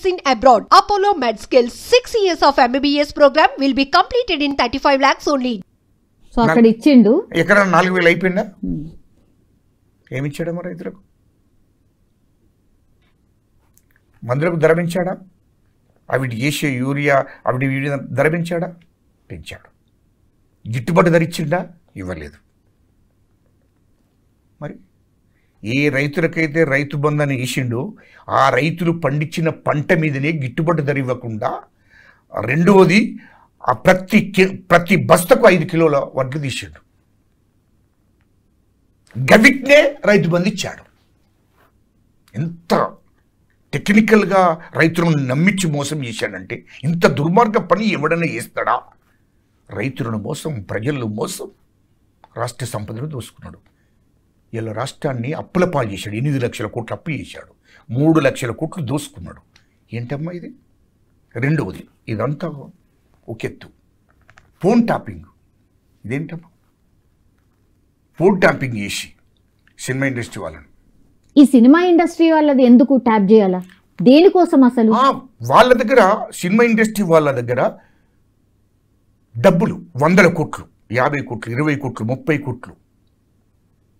medicine abroad. Apollo MedSkill 6 years of MBBS program will be completed in 35 lakhs only. So అక్కడ ఇచ్చిండు. ఎక్కడ 4,000 అయిపోయిందా? ఏమిచ్చాడమ్మా రైతులకు? మందులకు ధర పెంచాడా? అవిటి చేసే యూరియా అవిటి ధర పెంచాడా? పెంచాడు. గిట్టుబాటు ధర ఇచ్చిండా? ఇవ్వలేదు. మరి ఏ రైతులకైతే రైతు బంధాన్ని వేసిండో ఆ రైతులు పండించిన పంట మీదనే గిట్టుబాటు ధర ఇవ్వకుండా, రెండవది ఆ ప్రతి బస్తకు 5 కిలోల వడ్లు తీసాడు. గవిట్నే రైతు బంధు ఇచ్చాడు. ఎంత టెక్నికల్గా రైతులను నమ్మించి మోసం చేశాడంటే, ఇంత దుర్మార్గ పని ఎవడన్నా చేస్తాడా? రైతులను మోసం, ప్రజలను మోసం, రాష్ట్ర సంపదను దోసుకున్నాడు. ఇలా రాష్ట్రాన్ని అప్పుల పాలు చేశాడు. 8 లక్షల కోట్లు అప్పు చేశాడు. 3 లక్షల కోట్లు దోసుకున్నాడు. ఏంటమ్మా ఇది? రెండవది ఇదంతా ఒకెత్తు. Phone tapping. ఇదేంటమ్మా? ఫోన్ ట్యాపింగ్ చేసి సినిమా ఇండస్ట్రీ వాళ్ళని, ఈ సినిమా ఇండస్ట్రీ వాళ్ళది ఎందుకు ట్యాప్ చేయాలా? దేనికోసం అసలు? వాళ్ళ దగ్గర, సినిమా ఇండస్ట్రీ వాళ్ళ దగ్గర డబ్బులు 100 కోట్లు, 50 కోట్లు, 20 కోట్లు, 30 కోట్లు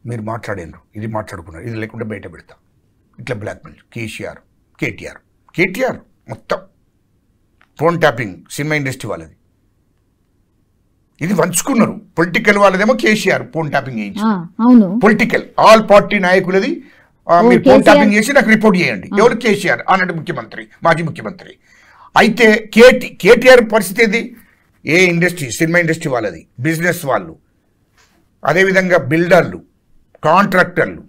మీరు మాట్లాడారు, ఇది మాట్లాడుకున్నారు, ఇది లేకుండా బయట పెడతా, ఇట్లా బ్లాక్మెయిల్. కేటీఆర్ మొత్తం ఫోన్ ట్యాపింగ్ సినిమా ఇండస్ట్రీ వాళ్ళది. ఇది వంచుకున్నారు. పొలిటికల్ వాళ్ళదేమో కేసీఆర్ ఫోన్ ట్యాపింగ్ చేయించి, పొలిటికల్ ఆల్ పార్టీ నాయకులది మీరు ఫోన్ ట్యాపింగ్ చేసి నాకు రిపోర్ట్ చేయండి. ఎవరు? కేసీఆర్, ఆనాటి ముఖ్యమంత్రి, మాజీ ముఖ్యమంత్రి. అయితే కేటీఆర్ పరిస్థితి ఏది? ఏ ఇండస్ట్రీ? సినిమా ఇండస్ట్రీ వాళ్ళది, బిజినెస్ వాళ్ళు, అదేవిధంగా బిల్డర్లు, కాంట్రాక్టర్లు,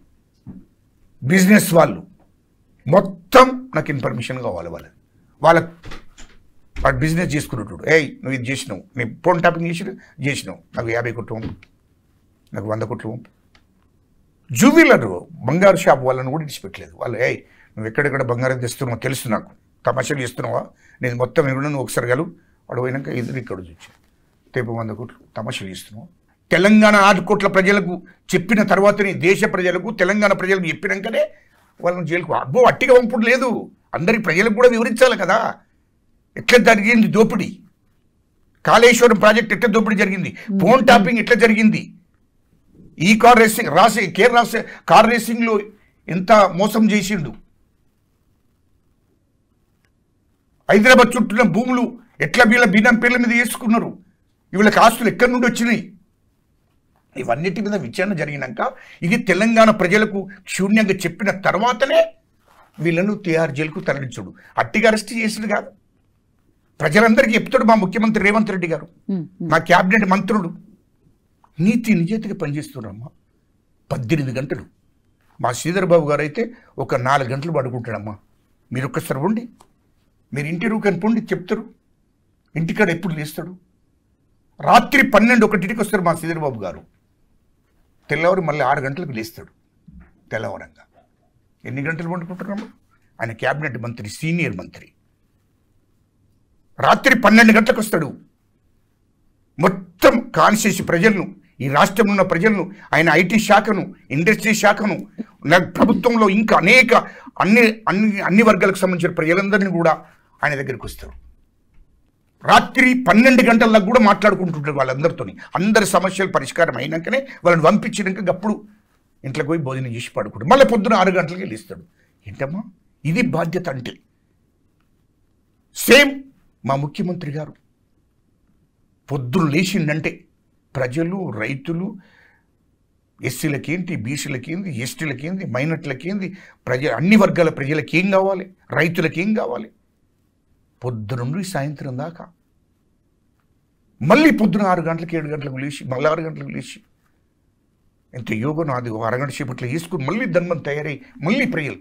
బిజినెస్ వాళ్ళు మొత్తం నాకు ఇన్ఫర్మేషన్ కావాలి. వాళ్ళకి వాడు బిజినెస్ చేసుకున్నట్టు, నువ్వు ఇది చేసినావు, నేను ఫోన్ ట్యాపింగ్ చేసినావు, నాకు 50 కోట్లు, నాకు 100 కోట్లు. జూవెలర్ బంగారు షాప్ వాళ్ళని కూడా ఇచ్చిపెట్టలేదు. వాళ్ళు నువ్వు ఎక్కడెక్కడ బంగారం తెస్తున్నావు తెలుసు, నాకు తమాషాలు చేస్తున్నావా, నేను మొత్తం ఎవరు నువ్వు ఒకసారి గలు వాడు పోయినాక ఇది ఇక్కడ చూసి రేపు 100 కోట్లు తమాషాలు చేస్తున్నావు. తెలంగాణ 6 కోట్ల ప్రజలకు చెప్పిన తర్వాతనే, దేశ ప్రజలకు, తెలంగాణ ప్రజలకు చెప్పినాకనే వాళ్ళని జైలుకు. అబ్బో అట్టిగా పంపుడు లేదు, అందరికి ప్రజలకు కూడా వివరించాలి కదా ఎట్లా జరిగింది దోపిడీ. కాళేశ్వరం ప్రాజెక్ట్ ఎట్లా దోపిడీ జరిగింది, ఫోన్ ట్యాపింగ్ ఎట్లా జరిగింది, ఈ కార్ రేసింగ్ కార్ రేసింగ్లో ఎంత మోసం చేసిండు, హైదరాబాద్ చుట్టూన్న భూములు ఎట్లా వీళ్ళ బినం పేర్ల మీద చేసుకున్నారు, వీళ్ళకి ఆస్తులు ఎక్కడి నుండి వచ్చినాయి, ఇవన్నిటి మీద విచారణ జరిగినాక ఇది తెలంగాణ ప్రజలకు శూన్యంగా చెప్పిన తర్వాతనే వీళ్ళను తిహార్ జైలుకు తరలించుడు. అట్టిగా అరెస్ట్ చేసిడు కాదు, ప్రజలందరికీ చెప్తాడు మా ముఖ్యమంత్రి రేవంత్ రెడ్డి గారు, మా క్యాబినెట్ మంత్రులు నీతి నిజాయితీగా పనిచేస్తున్నారమ్మా. 18 గంటలు. మా శ్రీధర్ బాబు గారు అయితే ఒక 4 గంటలు పడుకుంటాడమ్మా. మీరు ఒక్కసారి ఉండి, మీరు ఇంటి రూకని పొండి చెప్తారు, ఇంటికాడ ఎప్పుడు లేస్తాడు? రాత్రి 12-1కి వస్తారు మా శ్రీధర్ బాబు గారు. తెల్లవారు మళ్ళీ 6 గంటలకు లేస్తాడు. తెల్లవారంగా ఎన్ని గంటలు పండుకుంటున్నాము? ఆయన క్యాబినెట్ మంత్రి, సీనియర్ మంత్రి. రాత్రి 12 గంటలకు వస్తాడు. మొత్తం కాన్షియస్ ప్రజలను, ఈ రాష్ట్రంలో ఉన్న ప్రజలను, ఆయన ఐటీ శాఖను, ఇండస్ట్రీ శాఖను, ప్రభుత్వంలో ఇంకా అనేక అన్ని వర్గాలకు సంబంధించిన ప్రజలందరినీ కూడా ఆయన దగ్గరికి వస్తారు. రాత్రి 12 గంటలకు కూడా మాట్లాడుకుంటుంటారు వాళ్ళందరితో. అందరి సమస్యలు పరిష్కారం అయినాకనే వాళ్ళని పంపించినాక అప్పుడు ఇంట్లోకి పోయి భోజనం చేసి పడుకుంటాడు. మళ్ళీ పొద్దున 6 గంటలకి వెళ్ళిస్తాడు. ఏంటమ్మా ఇది బాధ్యత అంటే? సేమ్ మా ముఖ్యమంత్రి గారు పొద్దున్న లేచిందంటే ప్రజలు, రైతులు, ఎస్సీలకేంటి, బీసీలకేంది, ఎస్టీలకేంది, మైనార్టీలకేంది, అన్ని వర్గాల ప్రజలకి ఏం కావాలి, రైతులకి ఏం కావాలి, పొద్దున నుండి సాయంత్రం దాకా మళ్ళీ పొద్దున 6 గంటలకు 7 గంటలకు లేచి మళ్ళీ 6 గంటలకు లేచి ఎంత యోగం అది అరగంట సేపట్లో వేసుకుని మళ్ళీ ధర్మం తయారై మళ్ళీ ప్రజలు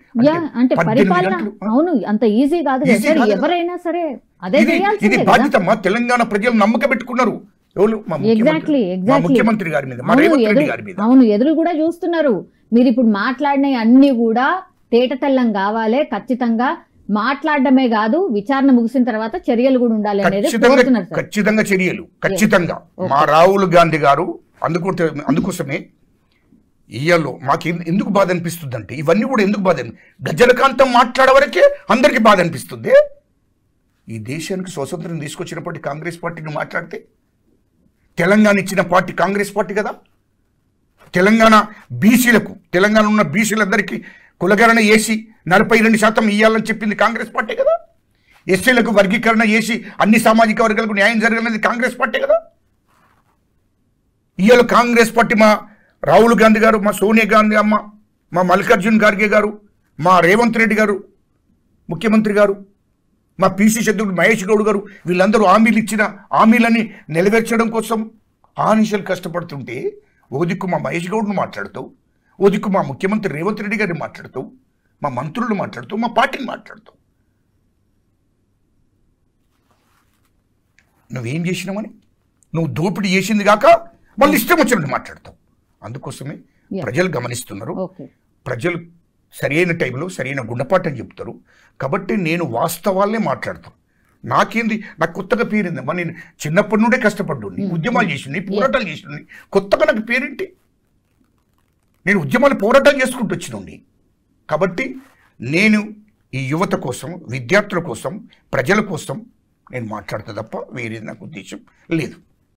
ఇది బాధ్యత. మా తెలంగాణ ప్రజలు నమ్మకం పెట్టుకున్నారు ఎవరు? మా ముఖ్యమంత్రి గారి మీద, మా రేవంత్ రెడ్డి గారి మీద. అవును, ఎదురు కూడా చూస్తున్నారు. మీరు ఇప్పుడు మాట్లాడిన అన్ని కూడా తేట తెల్లం కావాలి. ఖచ్చితంగా మాట్లాడడమే కాదు, విచారణ ముగిసిన తర్వాత చర్యలు కూడా ఉండాలి అనేది ఖచ్చితంగా చర్యలు ఖచ్చితంగా. మా రాహుల్ గాంధీ గారు అందుకోసమే ఇయ్యాలో మాకు ఎందుకు బాధ అనిపిస్తుంది అంటే ఇవన్నీ కూడా ఎందుకు బాధ గజలకాంతం మాట్లాడవరకే అందరికీ బాధ అనిపిస్తుంది. ఈ దేశానికి స్వాతంత్రం తీసుకొచ్చినప్పటి కాంగ్రెస్ పార్టీని మాట్లాడితే తెలంగాణ ఇచ్చిన పార్టీ కాంగ్రెస్ పార్టీ కదా. తెలంగాణ బీసీలకు తెలంగాణ ఉన్న బీసీలందరికీ కులగణన చేసి 42% ఇవ్వాలని చెప్పింది కాంగ్రెస్ పార్టీ కదా. ఎస్సీలకు వర్గీకరణ చేసి అన్ని సామాజిక వర్గాలకు న్యాయం జరగాలనేది కాంగ్రెస్ పార్టీ కదా. ఇవాళ కాంగ్రెస్ పార్టీ మా రాహుల్ గాంధీ గారు, మా సోనియా గాంధీ అమ్మ, మా మల్లికార్జున్ ఖార్గే గారు, మా రేవంత్ రెడ్డి గారు ముఖ్యమంత్రి గారు, మా పిసి చంద్రుడు మహేష్ గౌడ్ గారు వీళ్ళందరూ హామీలు ఇచ్చిన హామీలని నెరవేర్చడం కోసం ఆనిషలు కష్టపడుతుంటే ఓ దిక్కు మా మహేష్ గౌడ్ను మాట్లాడుతావు, ఓ దిక్కు మా ముఖ్యమంత్రి రేవంత్ రెడ్డి గారిని మాట్లాడుతావు, మా మంత్రులను మాట్లాడుతావు, మా పార్టీని మాట్లాడుతావు. నువ్వేం చేసినావని నువ్వు దోపిడీ చేసింది కాక వాళ్ళు ఇష్టం వచ్చినట్టు మాట్లాడతావు. అందుకోసమే ప్రజలు గమనిస్తున్నారు. ప్రజలు సరైన టైంలో సరైన గుణపాఠం చెప్తారు. కాబట్టి నేను వాస్తవాలనే మాట్లాడతాను. నాకేంది, నాకు కొత్తగా పేరుందమ్మా. నేను చిన్నప్పటి నుండే కష్టపడ్డాను, ఉద్యమాలు చేసింది, పోరాటాలు చేసింది. కొత్తగా నాకు పేరేంటి? నేను ఉద్యమాలు పోరాటాలు చేసుకుంటూ వచ్చినండి. కాబట్టి నేను ఈ యువత కోసం, విద్యార్థుల కోసం, ప్రజల కోసం నేను మాట్లాడతా తప్ప వేరేది నాకు ఉద్దేశం లేదు.